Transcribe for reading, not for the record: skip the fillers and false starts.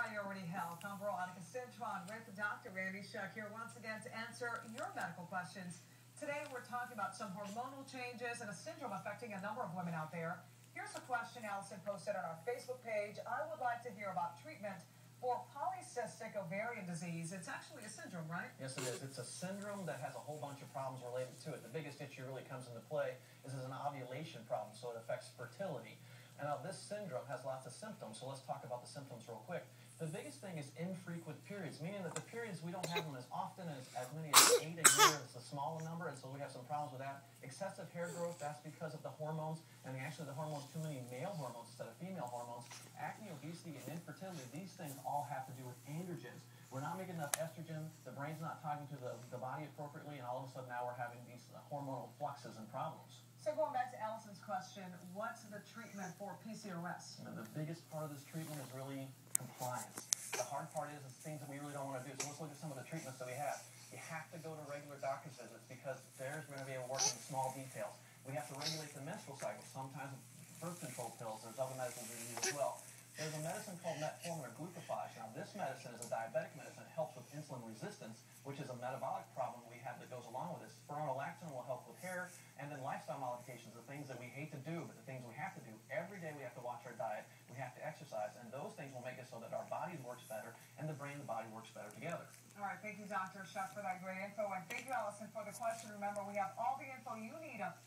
Priority Health. I'm Veronica Cintron with Dr. Randy Schuck here once again to answer your medical questions. Today we're talking about some hormonal changes and a syndrome affecting a number of women out there. Here's a question Allison posted on our Facebook page. I would like to hear about treatment for polycystic ovarian disease. It's actually a syndrome, right? Yes, it is. It's a syndrome that has a whole bunch of problems related to it. The biggest issue really comes into play is an ovulation problem, so it affects fertility. And now this syndrome has lots of symptoms, so let's talk about the symptoms real quick. The biggest thing is infrequent periods, meaning that the periods, we don't have them as often as many as 8 a year. It's a smaller number, and so we have some problems with that. Excessive hair growth, that's because of the hormones, and actually the hormones, too many male hormones instead of female hormones. Acne, obesity, and infertility, these things all have to do with androgens. We're not making enough estrogen, the brain's not talking to the body appropriately, and all of a sudden now we're having these hormonal fluxes and problems. So going back to Allison's question, what's the treatment for PCOS? The biggest part of this treatment is really compliance. The hard part is things that we really don't want to do. So let's look at some of the treatments that we have. You have to go to regular doctor's visits because there's going to be able to work in small details. We have to regulate the menstrual cycle. Sometimes birth control pills, there's other medicines we use as well. There's a medicine called metformin or glucophage. Now this medicine is a diabetic medicine. It helps with insulin resistance, which is a metabolic problem we have that goes along with this. Spironolactone will help with hair, and then lifestyle modifications, the things that we hate to do, but the things we have to do. Every day we have to watch our diet, we have to exercise, and those things will make it so that our body works better, and the brain and the body works better together. All right, thank you, Dr. Schuck, for that great info, and thank you, Allison, for the question. Remember, we have all the info you need up